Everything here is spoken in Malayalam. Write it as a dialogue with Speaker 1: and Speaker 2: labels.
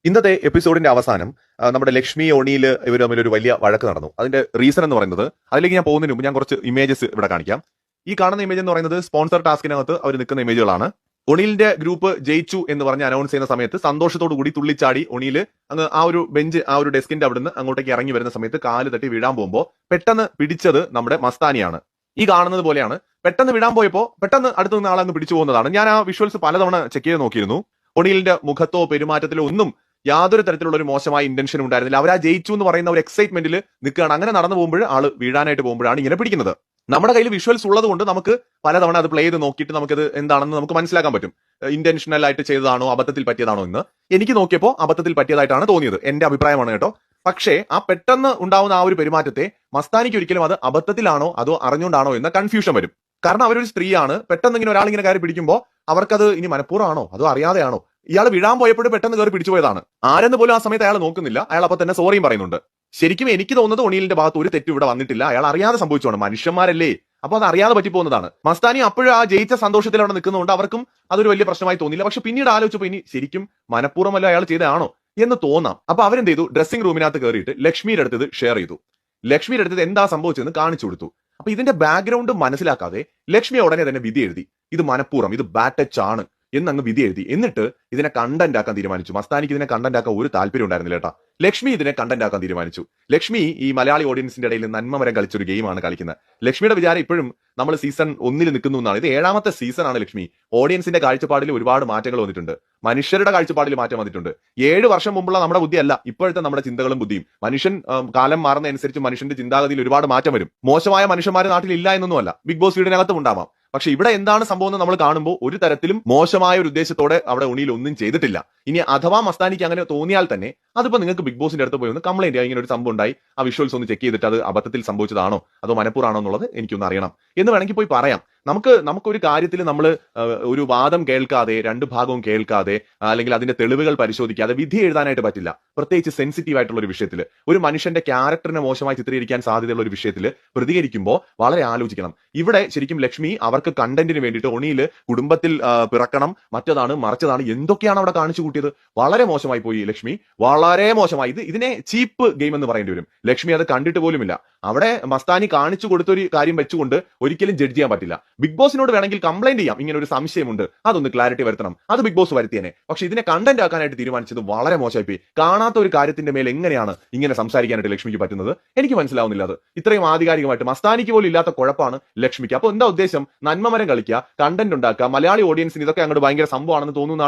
Speaker 1: ഇന്നത്തെ എപ്പിസോഡിന്റെ അവസാനം നമ്മുടെ ലക്ഷ്മി ഒണിയിൽ ഇവർ തമ്മിൽ ഒരു വലിയ വഴക്ക് നടന്നു. അതിന്റെ റീസൺ എന്ന് പറയുന്നത്, അതിലേക്ക് ഞാൻ പോകുന്നതിന് മുമ്പ് ഞാൻ കുറച്ച് ഇമേജസ് ഇവിടെ കാണിക്കാം. ഈ കാണുന്ന ഇമേജ് എന്ന് പറയുന്നത് സ്പോൺസർ ടാസ്കിനകത്ത് അവർ നിൽക്കുന്ന ഇമേജുകളാണ്. ഒണിലിന്റെ ഗ്രൂപ്പ് ജയിച്ചു എന്ന് പറഞ്ഞ് അനൗൺസ് ചെയ്യുന്ന സമയത്ത് സന്തോഷത്തോടു കൂടി തുള്ളിച്ചാടി ഒണിയിൽ അങ്ങ് ആ ഒരു ബെഞ്ച്, ആ ഒരു ഡെസ്കിന്റെ അവിടുന്ന് അങ്ങോട്ടേക്ക് ഇറങ്ങി വരുന്ന സമയത്ത് കാല് തട്ടി വീഴാൻ പോകുമ്പോൾ പെട്ടെന്ന് പിടിച്ചത് നമ്മുടെ മസ്താനിയാണ്. ഈ കാണുന്നത് പോലെയാണ്. പെട്ടെന്ന് വിടാൻ പോയപ്പോൾ പെട്ടെന്ന് അടുത്ത് നിന്ന് ആളങ്ങ് പിടിച്ചു പോകുന്നതാണ്. ഞാൻ ആ വിഷ്വൽസ് പലതവണ ചെക്ക് ചെയ്ത് നോക്കിയിരുന്നു. ഒണിലിന്റെ മുഖത്തോ പെരുമാറ്റത്തിലോ ഒന്നും യാതൊരു തരത്തിലുള്ള ഒരു മോശമായ ഇന്റൻഷൻ ഉണ്ടായിരുന്നില്ല. അവർ ആ ജയിച്ചു എന്ന് പറയുന്ന ഒരു എക്സൈറ്റ്മെന്റിൽ നിൽക്കുകയാണ്. അങ്ങനെ നടന്നു പോകുമ്പോൾ ആള് വീഴാനായിട്ട് പോകുമ്പോഴാണ് ഇങ്ങനെ പിടിക്കുന്നത്. നമ്മുടെ കയ്യിൽ വിഷ്വൽസ് ഉള്ളത് കൊണ്ട് നമുക്ക് പലതവണ അത് പ്ലേ ചെയ്ത് നോക്കിയിട്ട് നമുക്കത് എന്താണെന്ന് നമുക്ക് മനസ്സിലാക്കാൻ പറ്റും. ഇന്റൻഷണൽ ആയിട്ട് ചെയ്തതാണോ അബദ്ധത്തിൽ പറ്റിയതാണോ എന്ന് എനിക്ക് നോക്കിയപ്പോൾ അബദ്ധത്തിൽ പറ്റിയതായിട്ടാണ് തോന്നിയത്. എന്റെ അഭിപ്രായമാണ് കേട്ടോ. പക്ഷേ ആ പെട്ടെന്ന് ഉണ്ടാവുന്ന ആ ഒരു പെരുമാറ്റത്തെ മസ്താനിക്ക് ഒരിക്കലും അത് അബദ്ധത്തിലാണോ അതോ അറിഞ്ഞുകൊണ്ടാണോ എന്ന കൺഫ്യൂഷൻ വരും. കാരണം അവരൊരു സ്ത്രീയാണ്. പെട്ടെന്ന് ഇങ്ങനെ ഒരാൾ ഇങ്ങനെ കയറി പിടിക്കുമ്പോൾ അവർക്കത് ഇനി മനഃപൂർവ്വമാണോ അതോ അറിയാതെയാണോ? ഇയാൾ വിടാൻ പോയപ്പോഴും പെട്ടെന്ന് കയറി പിടിച്ചു പോയതാണ്. ആരെന്ന് പോലും ആ സമയത്ത് അയാൾ നോക്കുന്നില്ല. അയാൾ അപ്പൊ തന്നെ സോറിയും പറയുന്നുണ്ട്. ശരിക്കും എനിക്ക് തോന്നുന്നത് ഒണിയിലിന്റെ ഭാഗത്ത് ഒരു തെറ്റും ഇവിടെ വന്നിട്ടില്ല. അയാൾ അറിയാതെ സംഭവിച്ചോണ്. മനുഷ്യന്മാരല്ലേ, അപ്പൊ അത് അറിയാതെ പറ്റിപ്പോകുന്നതാണ്. മസ്താനി അപ്പോഴും ആ ജയിച്ച സന്തോഷത്തിൽ അവിടെ നിൽക്കുന്നതുകൊണ്ട് അവർക്കും അതൊരു വലിയ പ്രശ്നമായി തോന്നിയില്ല. പക്ഷെ പിന്നീട് ആലോചിച്ചപ്പോ ഇനി ശരിക്കും മനഃപൂർവ്വമല്ല അയാൾ ചെയ്തതാണോ എന്ന് തോന്നാം. അപ്പൊ അവരെന്ത് ചെയ്തു, ഡ്രസ്സിംഗ് റൂമിനകത്ത് കയറിയിട്ട് ലക്ഷ്മിയുടെ അടുത്ത് ഷെയർ ചെയ്തു. ലക്ഷ്മിയുടെ അടുത്ത് എന്താ സംഭവിച്ചതെന്ന് കാണിച്ചു കൊടുത്തു. അപ്പൊ ഇതിന്റെ ബാക്ക്ഗ്രൗണ്ട് മനസ്സിലാക്കാതെ ലക്ഷ്മി ഉടനെ തന്നെ വിധി എഴുതി. ഇത് മനഃപൂർവ്വം, ഇത് ബാഡ് ടച്ച് ആണ് എന്നങ്ങ് വിധി എഴുതി. എന്നിട്ട് ഇതിനെ കണ്ടന്റ് ആക്കാൻ തീരുമാനിച്ചു. മസ്താനിക്ക് ഇതിനെ കണ്ടന്റ് ആക്കാൻ ഒരു താല്പര്യം ഉണ്ടായിരുന്നില്ല കേട്ടാ. ലക്ഷ്മി ഇതിനെ കണ്ടന്റ് ആക്കാൻ തീരുമാനിച്ചു. ലക്ഷ്മി ഈ മലയാളി ഓഡിയൻസിന്റെ ഇടയിൽ നന്മമരം കളിച്ചൊരു ഗെയിമാണ് കളിക്കുന്നത്. ലക്ഷ്മിയുടെ വിചാരം ഇപ്പോഴും നമ്മൾ സീസൺ 1 നിൽക്കുന്നു എന്നാണ്. ഇത് 7ാമത്തെ സീസൺ ആണ് ലക്ഷ്മി. ഓഡിയൻസിന്റെ കാഴ്ചപ്പാടിൽ ഒരുപാട് മാറ്റങ്ങൾ വന്നിട്ടുണ്ട്. മനുഷ്യരുടെ കാഴ്ചപ്പാടിൽ മാറ്റം വന്നിട്ടുണ്ട്. 7 വർഷം മുമ്പുള്ള നമ്മുടെ ബുദ്ധിയല്ല ഇപ്പോഴത്തെ നമ്മുടെ ചിന്തകളും ബുദ്ധിയും. മനുഷ്യൻ കാലം മാറുന്നതനുസരിച്ച് മനുഷ്യന്റെ ചിന്താഗതിയിൽ ഒരുപാട് മാറ്റം വരും. മോശമായ മനുഷ്യന്മാർ നാട്ടിൽ ഇല്ല എന്നൊന്നുമല്ല, ബിഗ് ബോസ് വീടിനകത്തും ഉണ്ടാവാം. പക്ഷെ ഇവിടെ എന്താണ് സംഭവം എന്ന് നമ്മൾ കാണുമ്പോൾ ഒരു തരത്തിലും മോശമായ ഒരു ഉദ്ദേശത്തോടെ അവിടെ ഉണിയിൽ ഒന്നും ചെയ്തിട്ടില്ല. ഇനി അഥവാ മസ്താനിക്ക് അങ്ങനെ തോന്നിയാൽ തന്നെ അതിപ്പോ നിങ്ങൾക്ക് ബിഗ് ബോസിന്റെ അടുത്ത് പോയി ഒന്ന് കംപ്ലൈന്റ് ചെയ്യാം. ഇങ്ങനെ ഒരു സംഭവം ഉണ്ടായി, ആ വിഷ്വൽസ് ഒന്ന് ചെക്ക് ചെയ്തിട്ട് അത് അബദ്ധത്തിൽ സംഭവിച്ചതാണോ അതോ മനഃപൂർവ്വമാണോ എന്നുള്ളത് എനിക്കൊന്ന് അറിയണം എന്ന് വേണമെങ്കിൽ പോയി പറയാം. നമുക്കൊരു കാര്യത്തിൽ നമ്മൾ ഒരു വാദം കേൾക്കാതെ, രണ്ട് ഭാഗവും കേൾക്കാതെ, അല്ലെങ്കിൽ അതിന്റെ തെളിവുകൾ പരിശോധിക്കാതെ വിധി എഴുതാനായിട്ട് പറ്റില്ല. പ്രത്യേകിച്ച് സെൻസിറ്റീവ് ആയിട്ടുള്ള ഒരു വിഷയത്തിൽ, ഒരു മനുഷ്യന്റെ ക്യാരക്ടറിനെ മോശമായി ചിത്രീകരിക്കാൻ സാധ്യതയുള്ള ഒരു വിഷയത്തിൽ പ്രതികരിക്കുമ്പോൾ വളരെ ആലോചിക്കണം. ഇവിടെ ശരിക്കും ലക്ഷ്മി അവർക്ക് കണ്ടന്റിന് വേണ്ടിയിട്ട് ഒണിയിൽ കുടുംബത്തിൽ പിറക്കണം, മറ്റതാണ് മറിച്ചതാണ്, എന്തൊക്കെയാണ് അവിടെ കാണിച്ചു കൂട്ടിയത്. വളരെ മോശമായി പോയി ലക്ഷ്മി, വളരെ മോശമായി. ഇതിനെ ചീപ്പ് ഗെയിം എന്ന് പറയേണ്ടി വരും. ലക്ഷ്മി അത് കണ്ടിട്ട് പോലുമില്ല. അവിടെ മസ്താനി കാണിച്ചു കൊടുത്തൊരു കാര്യം വെച്ചുകൊണ്ട് ഒരിക്കലും ജഡ്ജ് ചെയ്യാൻ പറ്റില്ല. ബിഗ് ബോസിനോട് വേണമെങ്കിൽ കംപ്ലൈന്റ് ചെയ്യാം, ഇങ്ങനെ ഒരു സംശയമുണ്ട്, അതൊന്ന് ക്ലാരിറ്റി വരുത്തണം, അത് ബിഗ് ബോസ് വരുത്തിയേനെ. പക്ഷെ ഇതിനെ കണ്ടന്റ് ആക്കാനായിട്ട് തീരുമാനിച്ചത് വളരെ മോശമായി. കാണാത്ത ഒരു കാര്യത്തിന്റെ മേൽ എങ്ങനെയാണ് ഇങ്ങനെ സംസാരിക്കാനായിട്ട് ലക്ഷ്മിക്ക് പറ്റുന്നത്? എനിക്ക് മനസ്സിലാവുന്നില്ല. അത് ഇത്രയും ആധികാരികമായിട്ട് മസ്താനിക്ക് പോലും ഇല്ലാത്ത കുഴപ്പമാണ് ലക്ഷ്മിക്ക്. അപ്പൊ എന്താ ഉദ്ദേശം? നന്മമരം കളിക്കുക, കണ്ടന്റ് ഉണ്ടാക്കുക, മലയാളി ഓഡിയൻസിന് ഇതൊക്കെ അങ്ങോട്ട് ഭയങ്കര സംഭവമാണെന്ന് തോന്നുന്നതാണ്